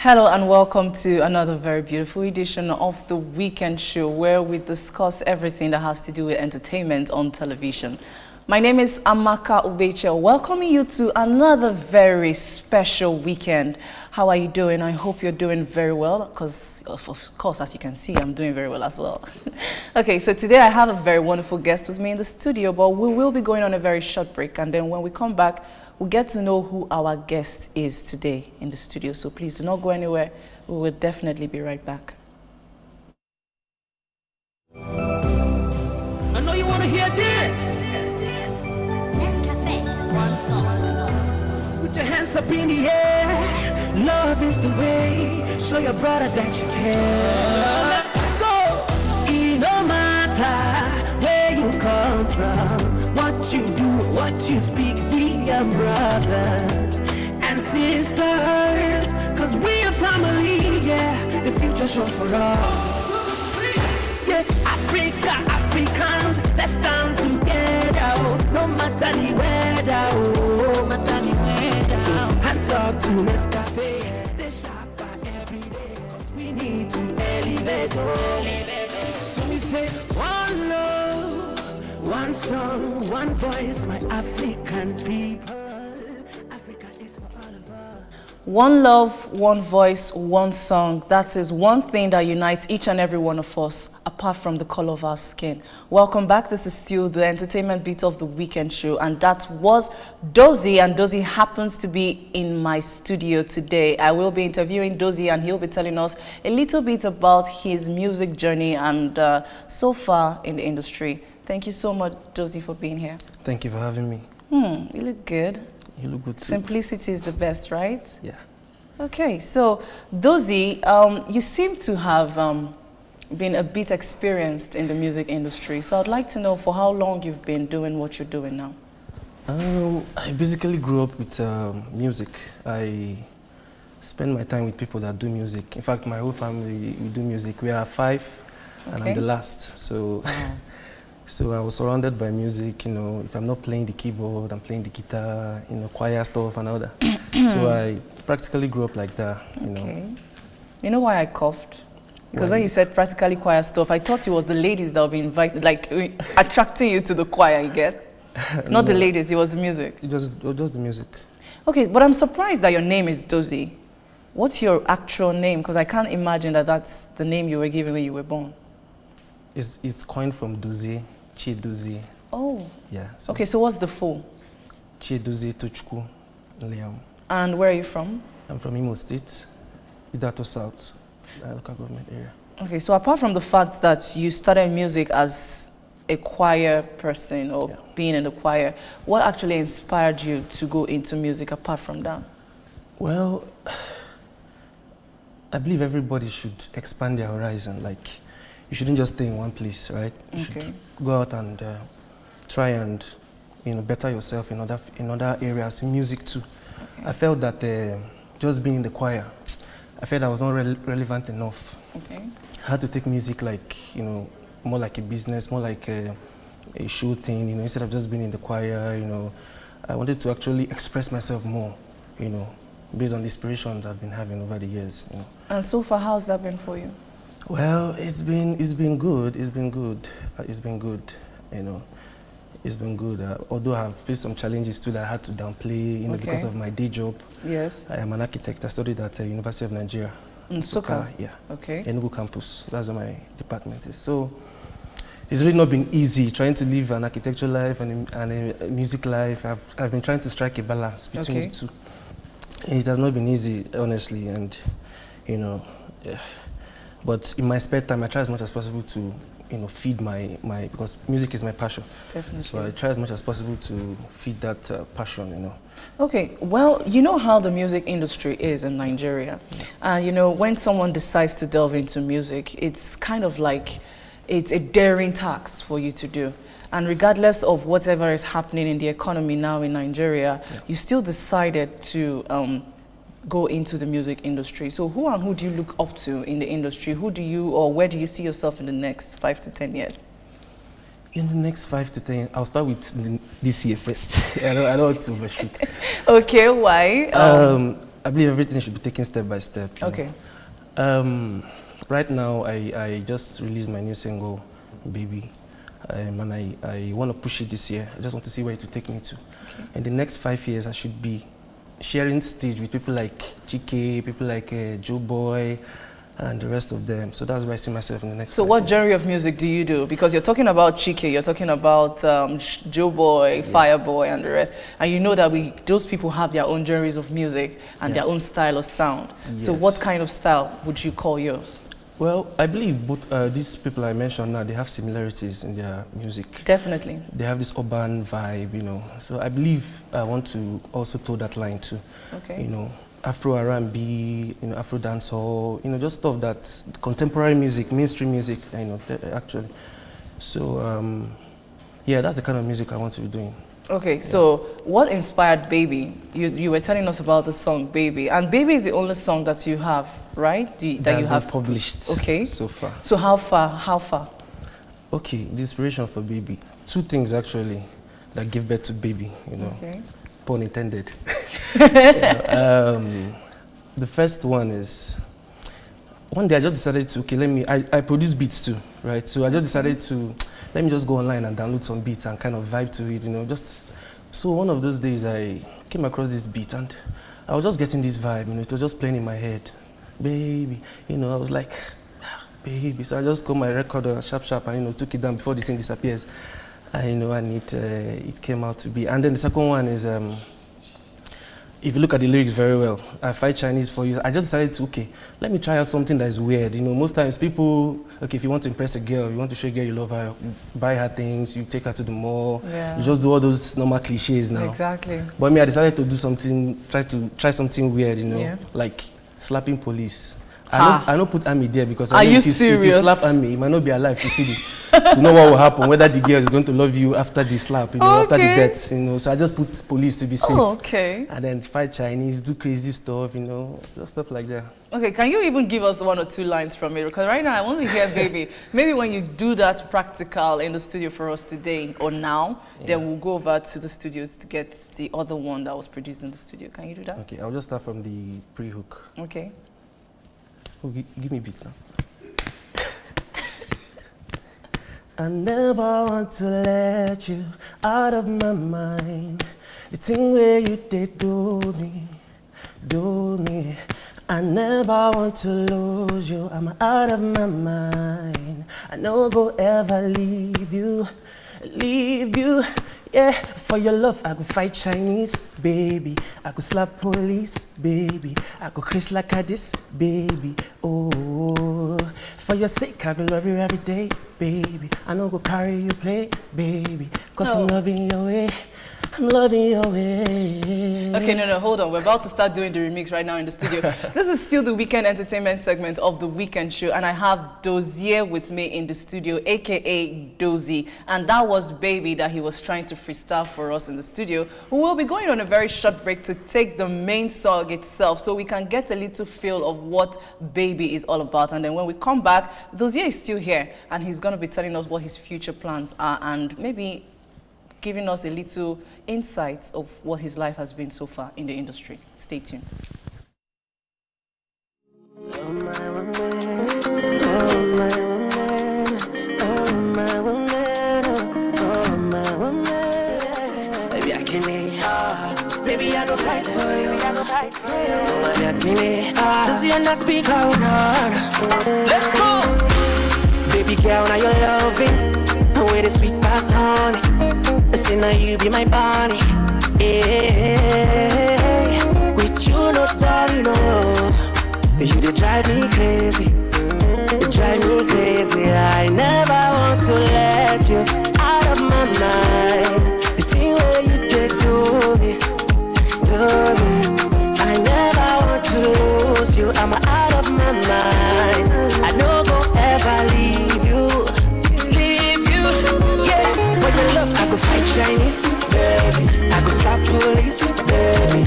Hello and welcome to another very beautiful edition of the Weekend Show, where we discuss everything that has to do with entertainment on television. My name is Amaka Ubeche, welcoming you to another very special weekend. How are you doing? I hope you're doing very well, because of course, as you can see, I'm doing very well as well. Okay, so today I have a very wonderful guest with me in the studio, but we will be going on a very short break, and then when we come back, we'll get to know who our guest is today in the studio. So please do not go anywhere. We will definitely be right back. I know you want to hear this. One song. Put your hands up in the air. Love is the way. Show your brother that you care. Let's go. It no matter where you come from, what you do, what you speak. We are brothers and sisters, 'cause we are family. Yeah, the future show for us. Yeah, Africa, Africans, let's stand together. No matter the weather, no matter the weather. So hands up to Nescafe, stay sharp every day, 'cause we need to elevate. So we say one love, one song, one voice, my African people. Africa is for all of us. One love, one voice, one song. That is one thing that unites each and every one of us, apart from the color of our skin. Welcome back. This is still the entertainment beat of the Weekend Show, and that was Dohzy, and Dohzy happens to be in my studio today. I will be interviewing Dohzy, and he'll be telling us a little bit about his music journey and so far in the industry. Thank you so much, Dohzy, for being here. Thank you for having me. You look good. You look good too. Simplicity is the best, right? Yeah. Okay, so Dohzy, you seem to have been a bit experienced in the music industry. So I'd like to know for how long you've been doing what you're doing now. I basically grew up with music. I spend my time with people that do music. In fact, my whole family, we do music. We are 5, and I'm the last. So. Wow. So I was surrounded by music, you know. If I'm not playing the keyboard, I'm playing the guitar, you know, choir stuff and all that. So I practically grew up like that, you know. You know why I coughed? Because Why? when you said practically choir stuff, I thought it was the ladies that would be invited, like attracting you to the choir, you get? Not the ladies, it was the music. It was the music. Okay, but I'm surprised that your name is Dohzy. What's your actual name? Because I can't imagine that that's the name you were given when you were born. It's coined from Dohzy, Dohzy. Oh. Yeah. So Okay, so what's the full? Dohzy Tochukwu Liam. And where are you from? I'm from Imo State, Idato South, local government area. Okay, so apart from the fact that you started music as a choir person or being in the choir, what actually inspired you to go into music apart from that? Well, I believe everybody should expand their horizon. Like, you shouldn't just stay in one place, right? You should go out and try and, you know, better yourself in other areas, in music too. I felt that just being in the choir, I felt I was not relevant enough. Okay. I had to take music like, you know, more like a business, more like a show thing, you know, instead of just being in the choir, you know. I wanted to actually express myself more, you know, based on the inspirations I've been having over the years, you know. And so far, how's that been for you? Well, it's been good. It's been good, you know. It's been good. Although I've faced some challenges too that I had to downplay, you know, because of my day job. Yes. I am an architect. I studied at the University of Nigeria. Nsukka. Yeah. Okay. Enugu campus. That's where my department is. So it's really not been easy trying to live an architectural life and a music life. I've been trying to strike a balance between the two. It has not been easy, honestly, and you know. But in my spare time, I try as much as possible to, you know, feed my because music is my passion. Definitely. So I try as much as possible to feed that passion, you know. Okay, well, you know how the music industry is in Nigeria. You know, when someone decides to delve into music, it's kind of like, it's a daring task for you to do. And regardless of whatever is happening in the economy now in Nigeria, you still decided to go into the music industry. So who do you look up to in the industry? Who do you, or where do you see yourself in the next 5 to 10 years? In the next 5 to 10, I'll start with this year first. I don't want to overshoot. Okay, why? I believe everything should be taken step by step. Okay. Right now, I just released my new single, Baby. And I want to push it this year. I just want to see where it will take me to. Okay. In the next 5 years, I should be sharing stage with people like Chike, people like Joe Boy, and the rest of them. So that's where I see myself in the next. So what genre of music do you do? Because you're talking about Chike, you're talking about Joe Boy, Fireboy, and the rest. And you know that those people have their own genres of music and their own style of sound. Yes. So what kind of style would you call yours? Well, I believe both these people I mentioned now, they have similarities in their music. Definitely. They have this urban vibe, you know. So I believe I want to also toe that line too. Okay. You know, Afro R&B, you know, Afro dancehall, you know, just stuff that's contemporary music, mainstream music, you know, actually. So, yeah, that's the kind of music I want to be doing. Okay, so what inspired Baby? You were telling us about the song Baby, and Baby is the only song that you have, right? That you have published. Okay. So far. So how far? Okay, the inspiration for Baby. 2 things actually that give birth to Baby, you know. Okay. Pun intended. The first one is, one day I just decided to, okay, I produce beats too, right? So I just decided to, let me just go online and download some beats and kind of vibe to it, you know, so one of those days I came across this beat and I was just getting this vibe, you know, it was just playing in my head. Baby, you know, I was like, baby. So I just got my recorder sharp and, you know, took it down before the thing disappears. You know, and it came out to be. And then the second one is, if you look at the lyrics very well, I fight Chinese for you. I just decided to, okay, let me try out something that is weird. You know, most times people, okay, if you want to impress a girl, you want to show a girl you love her, you buy her things, you take her to the mall, you just do all those normal cliches now. Exactly. But me, I decided to do something, try something weird, you know, like slapping police. I don't put Ami there because I know if you slap Ami, you might not be alive to see to know what will happen, whether the girl is going to love you after the slap, you know, after the death, you know. So I just put police to be safe. Oh, okay. And then fight Chinese, do crazy stuff, you know, just stuff like that. Okay, can you even give us 1 or 2 lines from it? Because right now I want to hear Baby. Maybe when you do that practical in the studio for us today or now, then we'll go over to the studios to get the other one that was produced in the studio. Can you do that? Okay, I'll just start from the pre-hook. Okay. Oh, give me beats now. I never want to let you out of my mind. The thing where you did do me. I never want to lose you. I'm out of my mind. I no go ever leave you. Yeah, for your love, I could fight Chinese, baby. I could slap police, baby. I could kiss like I this, baby. Oh, for your sake, I could love you every day, baby. I know go carry you play, baby. Cause I'm loving your way. I'm loving your way. Okay, no, hold on. We're about to start doing the remix right now in the studio. This is still the weekend entertainment segment of the weekend show, and I have Dohzy with me in the studio, aka Dohzy, and that was Baby that he was trying to freestyle for us in the studio. We will be going on a very short break to take the main song itself so we can get a little feel of what Baby is all about, and then when we come back, Dohzy is still here and he's going to be telling us what his future plans are and maybe giving us a little insights of what his life has been so far in the industry. Stay tuned. Baby, I go fight for you. Does he not speak out now? Let's go. Baby girl, now you're loving. With the sweet past honey. I say now you be my bunny. Yeah. With you no darling, no. You they drive me crazy. You drive me crazy. I never want to let you out of my mind. The thing where you get to me. I never want to lose you. I'm out of my mind. I no go ever leave you. Yeah, for your love I go fight Chinese, baby. I go stop police, baby.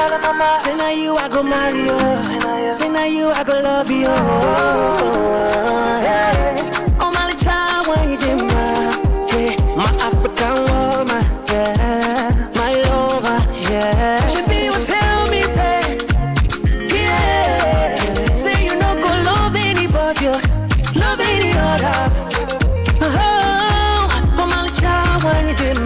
Say now you I go marry you. Say now you I go love you. Oh my little child, when you did my African woman, yeah, my lover, yeah. She be will tell me say, yeah, say you no go love anybody, love any other. Oh my little child, when you did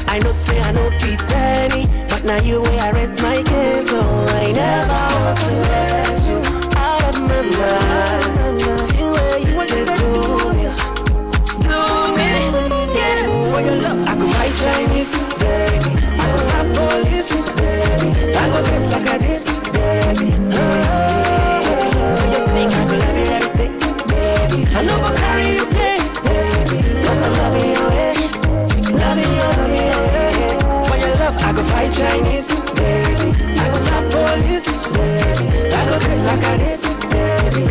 I know say I know pretending, but now you way I rest my case, so I never want to let you out of my mind. Till where you want to do me, yeah. For your love, I could fight Chinese, baby. I could stop police, baby. I could dress like a this, baby. For your sake, I could love you everything, baby. I know I carry you play, baby. Cause I'm loving your way. Loving your way. For your love, I go fight Chinese, baby. I go stop police, baby. I go dress like a this, baby.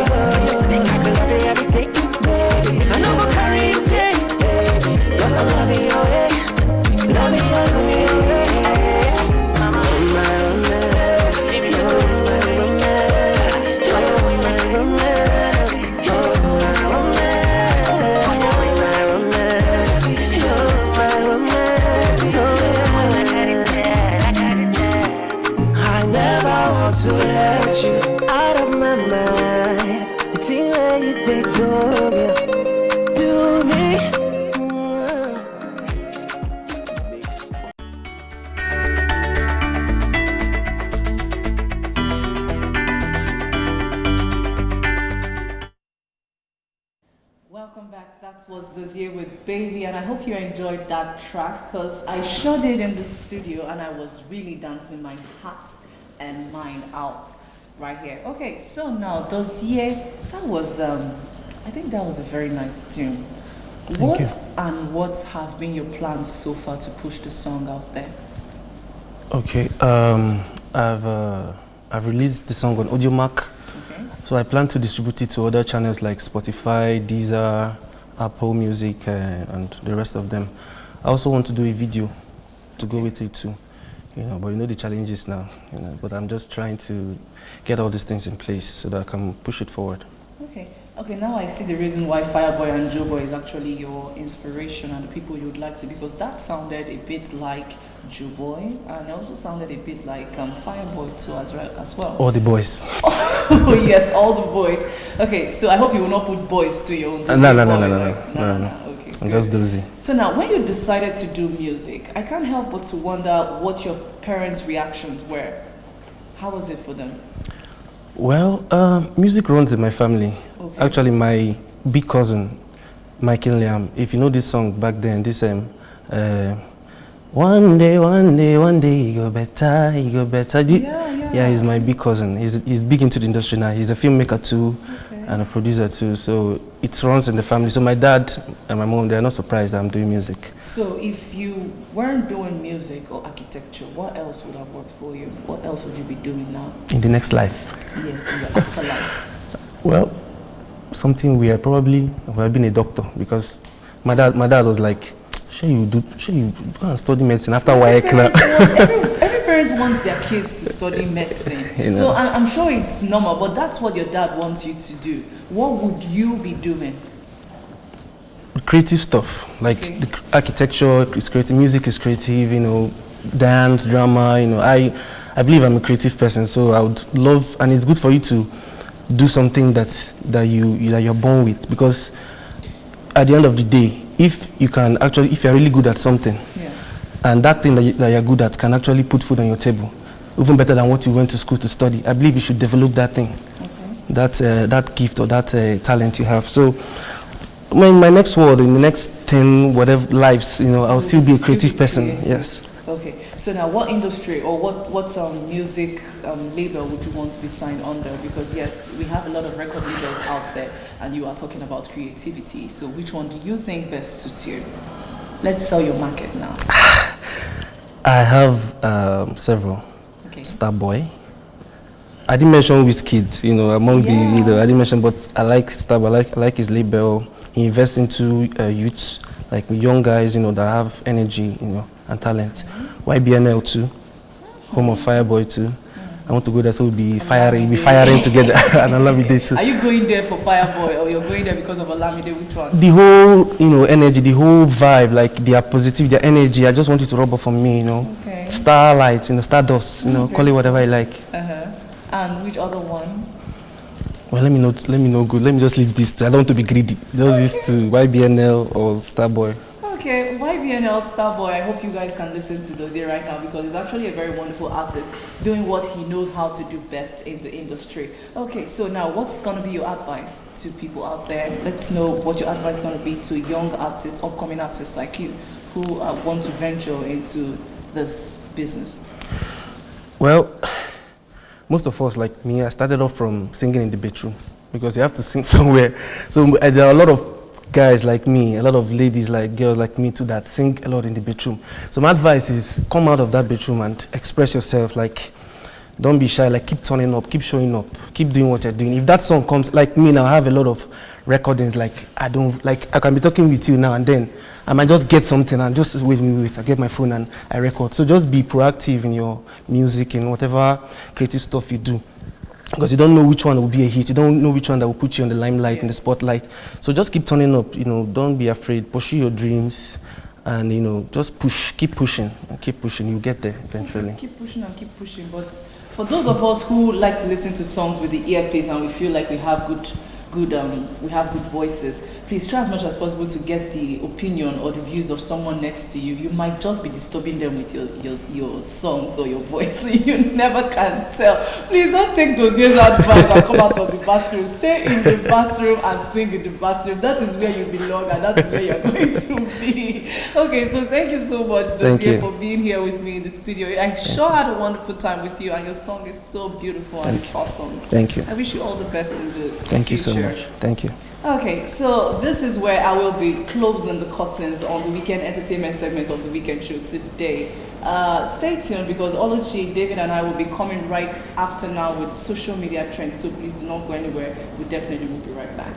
For your sake, I go love you every day, baby. I know I carry you play, baby. Cause I'm loving your way. Loving your way. To let you out of my mind. The thing where you take do me. Welcome back. That was Dohzy with Baby, and I hope you enjoyed that track because I sure did in the studio, and I was really dancing my heart and mind out right here. Okay, so now Dohzy, that was I think that was a very nice tune. What and what have been your plans so far to push the song out there? Okay, I've released the song on AudioMac. Okay. So I plan to distribute it to other channels like Spotify, Deezer, Apple Music, and the rest of them. I also want to do a video to go with it too. You know, but you know the challenges now, you know, but I'm just trying to get all these things in place so that I can push it forward. Okay, now I see the reason why Fireboy and Joeboy is actually your inspiration and the people you'd like to, because that sounded a bit like Joeboy and it also sounded a bit like Fireboy too as well. All the boys. Oh yes, all the boys. Okay, so I hope you will not put boys to your own. No. I'm just Dohzy. So now, when you decided to do music, I can't help but to wonder what your parents' reactions were. How was it for them? Well, music runs in my family. Okay. Actually, my big cousin, Michael Liam, if you know this song back then, this one day, you go better. Yeah, he's my big cousin. He's big into the industry now. He's a filmmaker too. Okay. And a producer too, so it runs in the family. So my dad and my mom, they're not surprised that I'm doing music. So if you weren't doing music or architecture, what else would have worked for you? What else would you be doing now? In the next life? Yes, in the afterlife. Well, something we are probably would have been a doctor, because my dad was like, sure you go and study medicine after WAEC. Parents want their kids to study medicine, you know. So I'm sure it's normal, but that's what your dad wants you to do. What would you be doing? Creative stuff, like the architecture is creative, music is creative, you know, dance, drama, you know. I believe I'm a creative person, so I would love, and it's good for you to do something that you're born with, because at the end of the day, if you're really good at something, and that thing that you're good at can actually put food on your table, even better than what you went to school to study, I believe you should develop that thing, that gift or that talent you have. So in my next world, in the next 10 whatever lives, you know, I'll still be a creative person. Yes. Okay. So now, what industry or what music label would you want to be signed under? Because yes, we have a lot of record labels out there, and you are talking about creativity. So which one do you think best suits you? Let's sell your market now. I have several. Okay. Starboy. I didn't mention Wizkid, you know, among the, you know, I didn't mention, but I like Starboy. I like his label. He invests into youths, like young guys, you know, that have energy, you know, and talent. YBNL too. home of Fireboy too. I want to go there, so we'll be firing together. And Olamide too. Are you going there for Fireboy, or you're going there because of Olamide? Which one? The whole, energy, the whole vibe, like their positivity, their energy. I just want it to rub off on me, Okay. Starlight, stardust, call it whatever you like. And which other one? Well, let me know good. Let me just leave these two. I don't want to be greedy. Just these two, YBNL or Starboy. Okay, YBNL Starboy, I hope you guys can listen to Dohzy right now, because he's actually a very wonderful artist doing what he knows how to do best in the industry. Okay, so now what's going to be your advice to people out there? Let's know what your advice is going to be to young artists, upcoming artists like you, who want to venture into this business. Well, most of us, like me, I started off from singing in the bedroom, because you have to sing somewhere. So there are a lot of guys like me, a lot of ladies, like girls like me too, that sing a lot in the bedroom. So my advice is, come out of that bedroom and express yourself. Like, don't be shy, like keep turning up, keep showing up, keep doing what you're doing. If that song comes, like me now, I have a lot of recordings, like I can be talking with you now and then, I might just get something and just wait, I get my phone and I record. So just be proactive in your music and whatever creative stuff you do, because you don't know which one will be a hit. You don't know which one that will put you on the limelight, in the spotlight. So just keep turning up, don't be afraid, pursue your dreams, and just push, keep pushing, and keep pushing. You'll get there eventually. Keep pushing and keep pushing. But for those of us who like to listen to songs with the earpiece and we feel like we have good voices, please try as much as possible to get the opinion or the views of someone next to you. You might just be disturbing them with your songs or your voice. You never can tell. Please don't take those years advice and come out of the bathroom. Stay in the bathroom and sing in the bathroom. That is where you belong, and that is where you're going to be. Okay, so thank you so much, Dohzy, for being here with me in the studio. I sure had a wonderful time with you, and your song is so beautiful and awesome. Thank you. I wish you all the best in the future. Thank you so much. Thank you. Okay, so this is where I will be closing the curtains on the weekend entertainment segment of the weekend show today. Stay tuned, because Oluchi, David and I will be coming right after now with social media trends, so please do not go anywhere. We definitely will be right back.